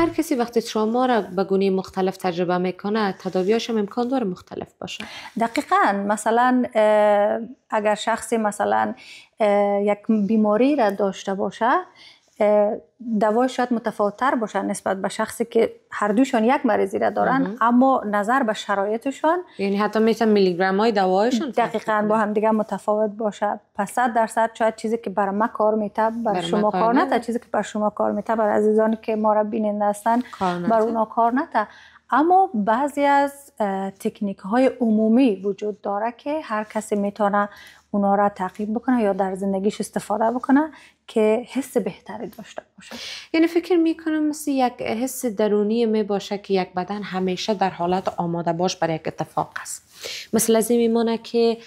هر کسی وقتی تروما را به گونه مختلف تجربه میکنه تداویاش هم امکان داره مختلف باشه. دقیقاً. مثلا اگر شخصی مثلا یک بیماری را داشته باشه دوای شاید متفاوت‌تر باشه نسبت به شخصی که هر دوشان یک مریضی را دارن اما نظر به شرایطشان یعنی حتی میتونه میلی گرم های دوایشون دقیقاً با هم دیگه متفاوت باشه. پس 100% شاید چیزی که برای ما کار میته بر شما کار نته، چیزی که بر شما کار میته بر عزیزانی که ما را بیننده هستن بر اونا کار نته. اما بعضی از تکنیک های عمومی وجود داره که هر کسی میتونه اونا را تعقیب بکنه یا در زندگیش استفاده بکنه که حس بهتری داشته باشه. یعنی فکر میکنم مثل یک حس درونی می باشه که یک بدن همیشه در حالت آماده باش برای یک اتفاق است. مثل از این میمونه که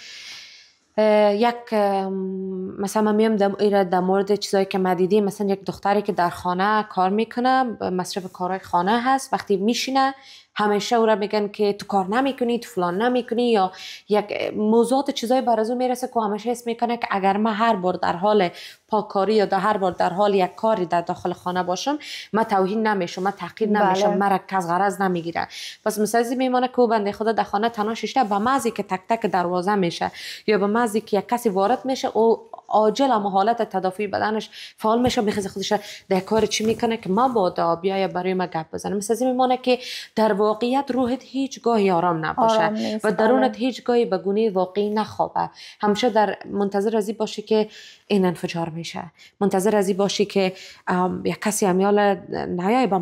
یک مثلا من میام در مورد چیزایی که ما دیدیم، مثلا یک دختری که در خانه کار میکنه، مصرف کارهای خانه هست، وقتی میشینه همیشه او را میگن که تو کار نمیکنی، تو فلان نمیکنی، یا یک موضوعات چیزای بر از اون میرسه که همیشه حس میکنه که اگر من هر بار در حال پاککاری یا هر بار در حال یک کاری در داخل خانه باشم من توهین نمیشم، من تحقیر نمیشم، مرا کس غرض نمیگیره. پس مثلا میمونه که او بنده خدا در خانه تنها شیشته به محضی که تک تک دروازه میشه یا به محضی که یک کسی وارد میشه او عاجل اما حالت تدافعی بدنش فعال میشه، میخواد خودش در کار چی میکنه که ما بادا بیای برای ما گپ بزنه. مثلا میمونه که در واقعیت روحت هیچ گاهی آرام نباشه و درونت هیچ گاهی به گونه واقعی نخوابه، همیشه در منتظر ازی باشی که این انفجار میشه، منتظر ازی باشی که یک کسی امیال نیای با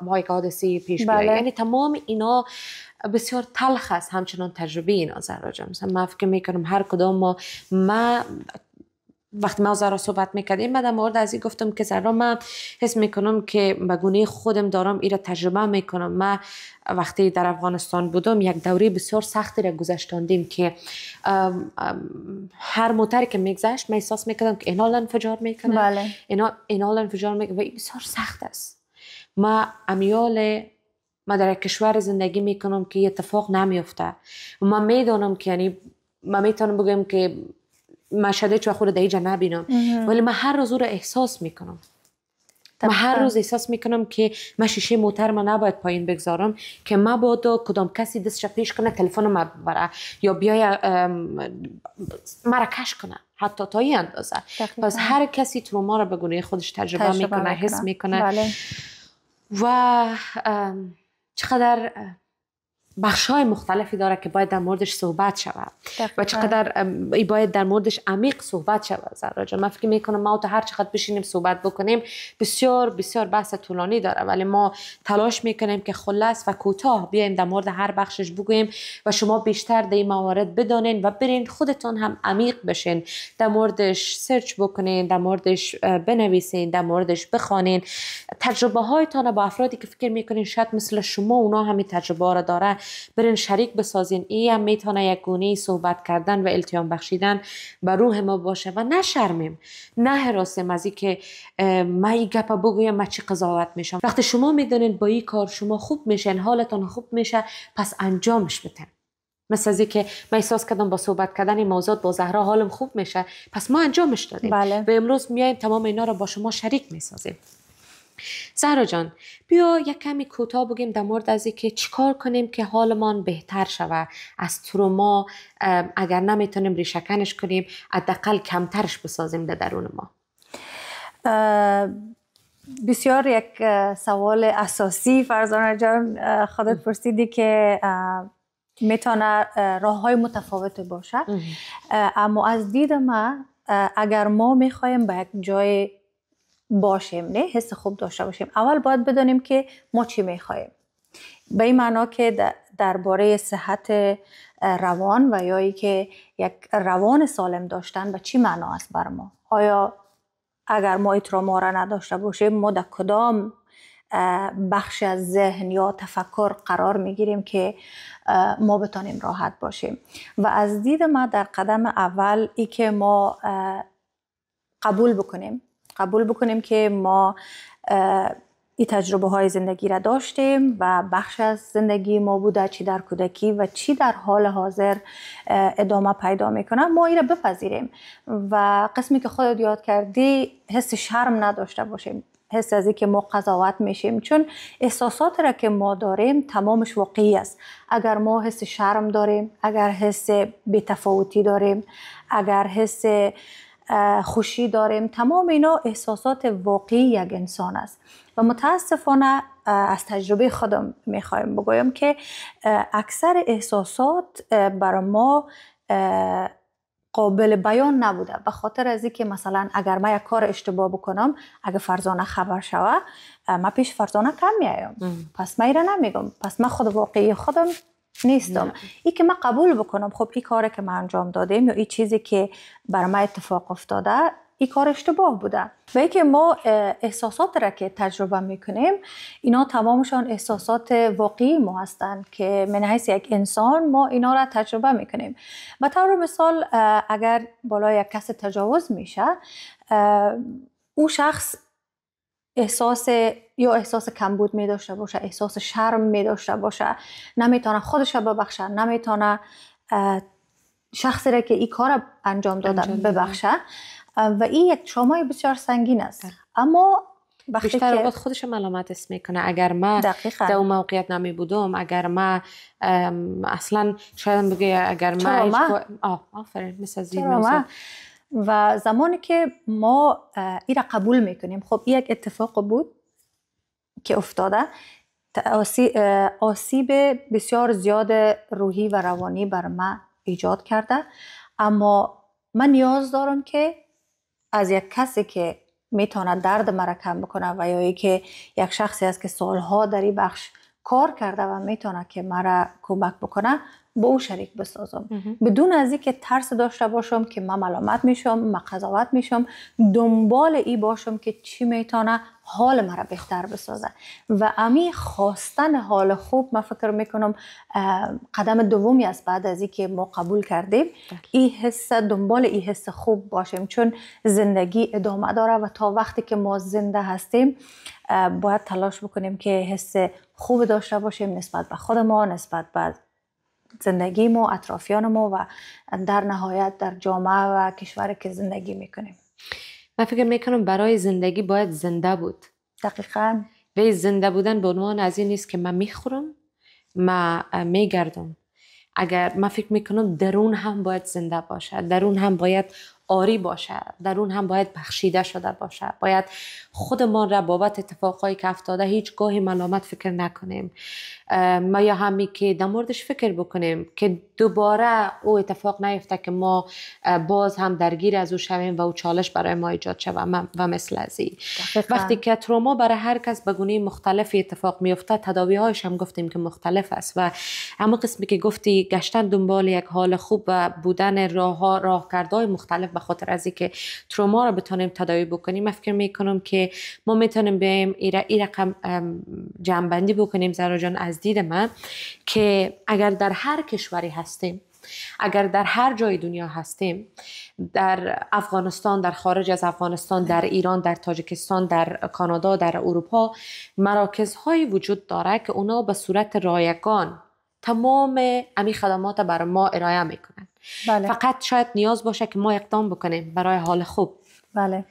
ما یک حادثه پیش بیاد. یعنی تمام اینا بسیار تلخ است همچنان تجربه اینا. زهرا جان مثلا من فکر میکنم هر کدام ما وقتی ما زهرا صحبت میکردیم من در مورد از این گفتم که زهرا من حس میکنم که به گونه خودم دارم ایره تجربه میکنم. من وقتی در افغانستان بودم یک دوره بسیار سختی را گذشتاندیم که هر موتری که میگذشت من احساس میکردم که اینا انفجار میکنه، اینا انفجار میکنه و این بسیار سخت است. ما در یک کشور زندگی میکنم که اتفاق نمیفته و من میدونم که یعنی من میتونم بگم که مشهده چو خود در اینجا نبینم ولی من هر روز رو احساس میکنم. من هر روز احساس میکنم که من شیشه موتر من نباید پایین بگذارم که مبادا کدام کسی دستش پیش کنه تلفن ما ببره یا بیای مرا کش کنه حتی تا این اندازه. پس هر کسی تروما رو به گونه خودش تجربه میکنه، حس میکنه. و چقدر بخش‌های مختلفی داره که باید در موردش صحبت شود و چقدر باید در موردش عمیق صحبت شود. زهرا جان من فکر میکنم ما تا هر چقدر بشینیم صحبت بکنیم بسیار بسیار بحث طولانی داره، ولی ما تلاش میکنیم که خلاص و کوتاه بیایم در مورد هر بخشش بگوییم و شما بیشتر در این موارد بدانین و برین خودتون هم عمیق بشین، در موردش سرچ بکنین، در موردش بنویسین، در موردش بخوانین، تجربه هایتان با افرادی که فکر میکنین شاید مثل شما اونا همین تجربه را داره برین شریک بسازین. این هم میتونه یک گونه صحبت کردن و التیام بخشیدن به روح ما باشه و نشرمیم، نه حراسیم از این که من این گپ بگویم من چی قضاوت میشم. وقتی شما میدونین با این کار شما خوب میشین، حالتون خوب میشه، پس انجامش بدین. مثل از این که من احساس کردم با صحبت کردن این موضوعات با زهرا حالم خوب میشه، پس ما انجامش دادیم و امروز میایم تمام اینا رو با شما شریک میسازیم. زهرا جان بیا یک کمی کوتاه بگیم در مورد از اینکه چیکار کنیم که حالمان بهتر شود از تروما، اگر نمیتونیم ریشه‌کنش کنیم حداقل کمترش بسازیم در درون ما. بسیار یک سوال اساسی فرزانه جان خودت پرسیدی که میتونه راه‌های متفاوت باشه، اما از دید من اگر ما میخوایم به یک جای باشیم، نه حس خوب داشته باشیم، اول باید بدانیم که ما چی میخوایم. به این معنا که درباره صحت روان و یا ای که یک روان سالم داشتن به چی معنا است بر ما. آیا اگر ما تروما را نداشته باشیم ما در کدام بخش از ذهن یا تفکر قرار میگیریم که ما بتانیم راحت باشیم. و از دید ما در قدم اول ای که ما قبول بکنیم که ما این تجربه های زندگی را داشتیم و بخش از زندگی ما بوده، چی در کودکی و چی در حال حاضر ادامه پیدا میکنه، ما این را بپذیریم و قسمی که خودت یاد کردی حس شرم نداشته باشیم. حس از که ما قضاوت میشیم، چون احساسات را که ما داریم تمامش واقعی است. اگر ما حس شرم داریم، اگر حس بی‌تفاوتی داریم، اگر حس خوشی داریم، تمام اینا احساسات واقعی یک انسان است. و متاسفانه از تجربه خودم میخوایم بگویم که اکثر احساسات برای ما قابل بیان نبوده، به خاطر از اینکه مثلا اگر من یک کار اشتباه بکنم، اگر فرزانه خبر شوه، من پیش فرزانه کم میایم، پس من ایره نمیگم، پس من خود واقعی خودم نیستم. این که من قبول بکنم خب این کاری که من انجام دادم یا این چیزی که بر من اتفاق افتاده این کار اشتباه بوده. و اینکه ما احساسات را که تجربه میکنیم اینا تمامشان احساسات واقعی ما هستند که من حیث یک انسان ما اینا را تجربه میکنیم. به طور مثال اگر بالای یک کس تجاوز میشه، او شخص احساس کمبود می داشته باشه، احساس شرم می داشته باشه، نمیتونه خودش ببخشه، نمیتونه شخصی را که این کار انجام داده ببخشه و این یک ترومای بسیار سنگین است. اما بیشتر اوقات خودش ملامت اسم میکنه. اگر من در اون موقعیت نمی بودم، اگر من اصلا شاید بگه اگر من آفرین مثل زیر موضوع. و زمانی که ما این را قبول میکنیم خب این یک اتفاق بود که افتاده، آسیب بسیار زیاد روحی و روانی بر من ایجاد کرده، اما من نیاز دارم که از یک کسی که میتونه درد مرا کم بکنه و یا که یک شخصی است که سالها در این بخش کار کرده و میتونه که مرا کمک بکنه با او شریک بسازم، بدون از اینکه ترس داشته باشم که من ملامت میشم، من قضاوت میشم، دنبال ای باشم که چی میتونه حال مرا بهتر بسازه. و امی خواستن حال خوب من فکر میکنم قدم دومی است بعد از اینکه ما قبول کردیم این حس، دنبال این حس خوب باشیم، چون زندگی ادامه داره و تا وقتی که ما زنده هستیم باید تلاش بکنیم که حس خوب داشته باشیم نسبت به خود ما، نسبت به زندگی ما، اطرافیان ما و در نهایت در جامعه و کشوری که زندگی میکنیم. من فکر میکنم برای زندگی باید زنده بود. دقیقاً. و زنده بودن به عنوان از این نیست که من میخورم، من میگردم. اگر من فکر میکنم درون هم باید زنده باشه، درون هم باید آری باشه، درون هم باید بخشیده شده باشه. باید خودمان را بابت اتفاقایی که افتاده هیچگاهی ملامت فکر نکنیم، ما یا همی که در موردش فکر بکنیم که دوباره او اتفاق نیفته که ما باز هم درگیر از او شویم و او چالش برای ما ایجاد شود و مثل ازی. وقتی که تروما برای هر کس به گونه مختلف اتفاق میفته، تداوی‌هایش هم گفتیم که مختلف است و اما قسمی که گفتی گشتن دنبال یک حال خوب و بودن راهکردهای مختلف به خاطر از اینکه تروما رو بتونیم تداوی بکنیم، من فکر میکنم که ما میتونیم بیایم این رقم جمع‌بندی بکنیم زهرا جان از دید من که اگر در هر کشوری هستیم، اگر در هر جای دنیا هستیم، در افغانستان، در خارج از افغانستان، در ایران، در تاجیکستان، در کانادا، در اروپا، مراکزهای وجود داره که اونا به صورت رایگان تمام امی خدمات برای ما ارائه میکنن. بله. فقط شاید نیاز باشه که ما اقدام بکنیم برای حال خوب. بله.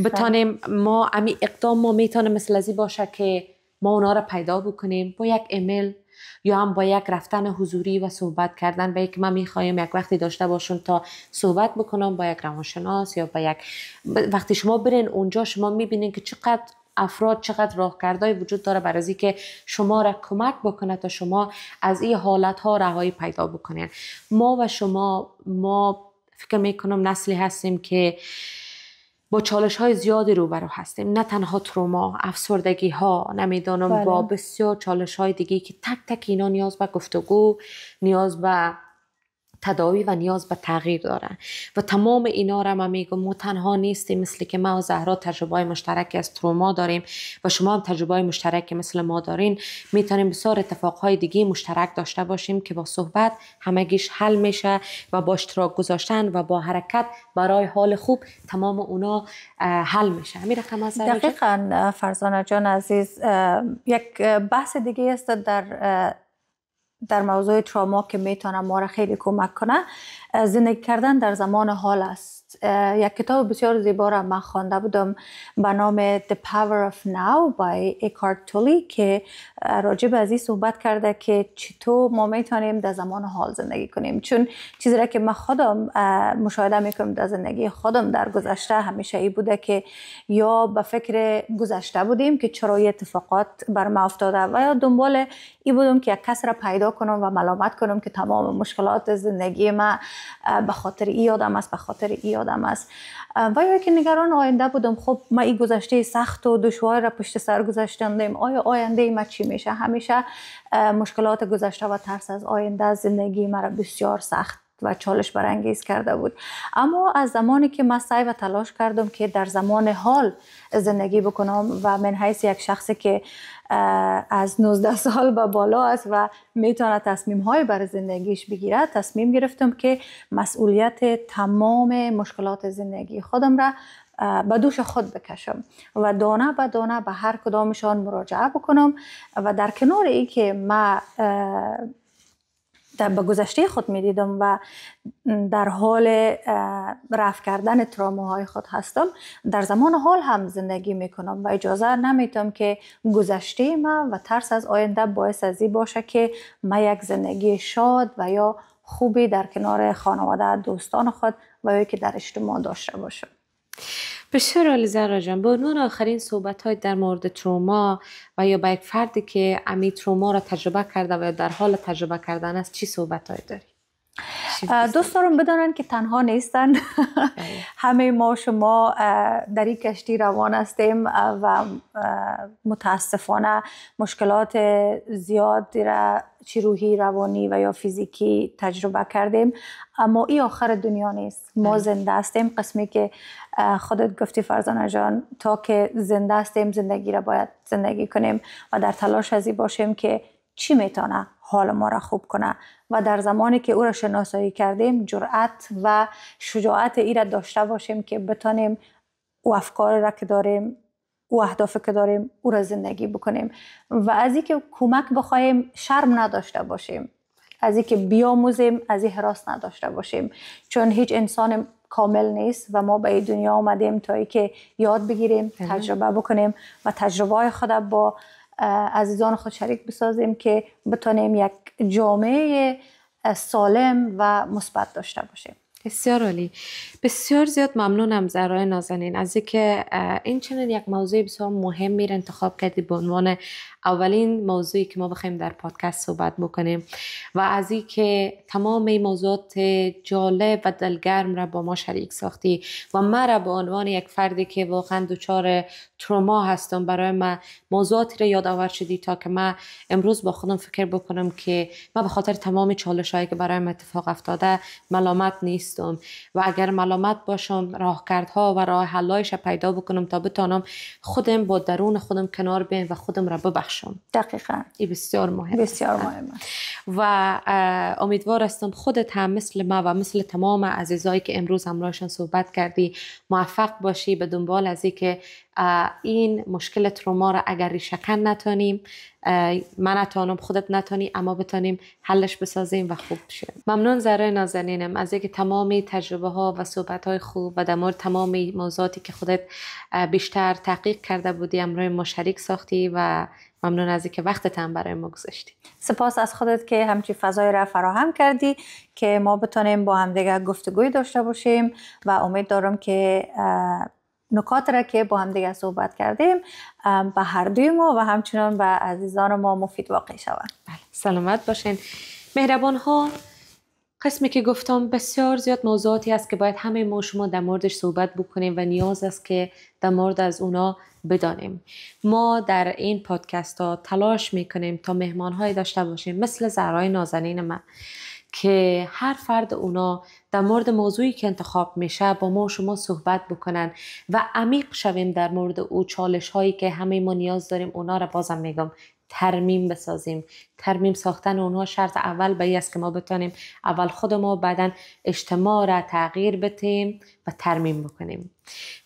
بتانیم ما امی اقدام ما میتونه مثل ازی باشه که ما اونا را پیدا بکنیم با یک ایمیل یا هم با یک رفتن حضوری و صحبت کردن. به یک من میخوایم یک وقتی داشته باشون تا صحبت بکنم با یک روانشناس یا با یک وقتی شما برین اونجا شما میبینین که چقدر افراد، چقدر راهکردهای وجود داره برای از که شما را کمک بکنه تا شما از این حالتها رهایی پیدا بکنین. ما و شما، ما فکر میکنم نسلی هستیم که با چالش های زیادی روبرو هستیم، نه تنها تروما، افسردگی ها، نمیدانم با بسیار چالش های دیگه که تک تک اینا نیاز به گفتگو، نیاز به تداوی و نیاز به تغییر دارن و تمام اینا را من میگم ما تنها نیستیم. مثل که ما و زهرا تجربه مشترکی از تروما داریم و شما هم تجربه مشترکی مثل ما دارین، میتونیم بسیار اتفاقهای دیگه مشترک داشته باشیم که با صحبت همگیش حل میشه و با اشتراک گذاشتن و با حرکت برای حال خوب تمام اونا حل میشه. همین رقم است. دقیقاً فرزانه جان عزیز، یک بحث دیگه است در موضوع تروما که میتونه ما را خیلی کمک کنه، زندگی کردن در زمان حال است. یک کتاب بسیار زیبا را من خوانده بودم به نام The Power of Now by Eckhart Tolle که راجع به این صحبت کرده که چطور ما میتونیم در زمان حال زندگی کنیم. چون چیزی را که من خودم مشاهده میکنم در زندگی خودم در گذشته همیشه ای بوده که یا به فکر گذشته بودیم که چرا اتفاقات بر ما افتاده و یا دنبال ای بودم که یک کس را پیدا کنم و ملامت کنم که تمام مشکلات زندگی ما به خاطر ای آدم است، به خاطر ای آدم است. و یا که نگران آینده بودم، خب ما این گذشته سخت و دشوار را پشت سر گذاشتیم، آیا آینده ما چی میشه؟ همیشه مشکلات گذشته و ترس از آینده زندگی ما را بسیار سخت و چالش برانگیز کرده بود. اما از زمانی که من سعی و تلاش کردم که در زمان حال زندگی بکنم و من حیث یک شخصی که از 19 سال به بالا است و میتونه تصمیم های برای زندگیش بگیره، تصمیم گرفتم که مسئولیت تمام مشکلات زندگی خودم را به دوش خود بکشم و دانه به دانه به هر کدامشان مراجعه بکنم و در کنار ای که من به گذشته خود می دیدم و در حال رفع کردن تروماهای خود هستم، در زمان حال هم زندگی می کنم و اجازه نمیتم که گذشته ما و ترس از آینده باعث از این باشه که من یک زندگی شاد و یا خوبی در کنار خانواده، دوستان خود و یا که در اجتماع داشته باشم. بسیار عالی زهرا جان. به عنوان آخرین صحبت های در مورد تروما و یا با یک فردی که امی تروما را تجربه کرده و یا در حال تجربه کردن است چی صحبت های داری؟ دوست دارم بدانند که تنها نیستند. همه ما شما در این کشتی روان هستیم و متاسفانه مشکلات زیاد را چی روحی، روانی و یا فیزیکی تجربه کردیم، اما این آخر دنیا نیست. ما زنده هستیم. قسمی که خودت گفتی فرزانه جان، تا که زنده هستیم زندگی را باید زندگی کنیم و در تلاش ازی باشیم که چی میتونه حال ما را خوب کنه و در زمانی که او را شناسایی کردیم جرأت و شجاعت ای را داشته باشیم که بتانیم او افکار را که داریم، او اهداف که داریم او را زندگی بکنیم و از این که کمک بخوایم شرم نداشته باشیم، از این که بیاموزیم، از این هراس نداشته باشیم، چون هیچ انسان کامل نیست و ما به این دنیا آمدیم تا ای که یاد بگیریم، تجربه بکنیم و تجربه های خود با عزیزان خود شریک بسازیم که بتونیم یک جامعه سالم و مثبت داشته باشیم. بسیار عالی. بسیار زیاد ممنونم زهرای نازنین از اینکه این چنین یک موضوع بسیار مهم را انتخاب کردی به عنوان اولین موضوعی که ما بخوایم در پادکست صحبت بکنیم و از اینکه تمام این موضوعات جالب و دلگرم را با ما شریک ساختی و من را به عنوان یک فردی که واقعا دچار تروما هستم برای من موضوعاتی را یادآور شدی تا که من امروز با خودم فکر بکنم که من به خاطر تمام چالش‌هایی که برایم اتفاق افتاده ملامت نیستم و اگر ملامت باشم راهکردها و راه حل‌هایش پیدا بکنم تا بتونم خودم با درون خودم کنار بیام و خودم را ببخشم. دقیقاً. این بسیار مهمه. بسیار مهمه. و امیدوار هستم خودت هم مثل ما و مثل تمام عزیزایی که امروز همراهشان صحبت کردی موفق باشی به دنبال از این که این مشکل تروما را اگر ریشه‌کن نتونیم، من نتونم، خودت نتونی، اما بتونیم حلش بسازیم و خوب شیم. ممنون زهرای نازنینم از اینکه تمامی تجربه ها و صحبت های خوب و در مورد تمامی موضوعاتی که خودت بیشتر تحقیق کرده بودی امروز ما شریک ساختی و ممنون از اینکه وقتت هم برای ما گذاشتی. سپاس از خودت که همچین فضای را فراهم کردی که ما بتونیم با هم دیگه گفتگوی داشته باشیم و امید دارم که نکات را که با هم دیگه صحبت کردیم به هر دوی ما و همچنان به عزیزان ما مفید واقع شود. بله. سلامت باشین. مهربان ها، قسمی که گفتم بسیار زیاد موضوعاتی است که باید همه ما شما در موردش صحبت بکنیم و نیاز است که در مورد از اونا بدانیم. ما در این پادکست ها تلاش میکنیم تا مهمان های داشته باشیم مثل زهرای نازنین من که هر فرد اونا در مورد موضوعی که انتخاب میشه با ما شما صحبت بکنن و عمیق شویم در مورد او چالش هایی که همه ما نیاز داریم اونا را بازم میگم ترمیم بسازیم. ترمیم ساختن اونها شرط اول به این است که ما بتونیم اول خود ما بعدن اجتماع را تغییر بدیم و ترمیم بکنیم.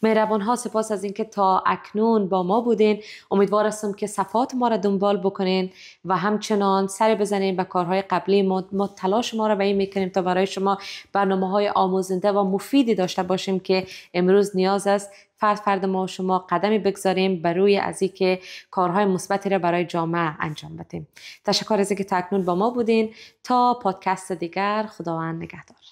مهربان ها سپاس از اینکه تا اکنون با ما بودین. امیدوار هستم که صفحات ما را دنبال بکنین و همچنان سر بزنین به کارهای قبلی ما تلاش ما را به این میکنیم تا برای شما برنامه‌های آموزنده و مفیدی داشته باشیم که امروز نیاز است فرد ما و شما قدمی بگذاریم بروی از اینکه کارهای مثبتی را برای جامعه انجام بدیم. تشکر از اینکه تا اکنون با ما بودین. تا پادکست دیگر، خداوند نگهدار.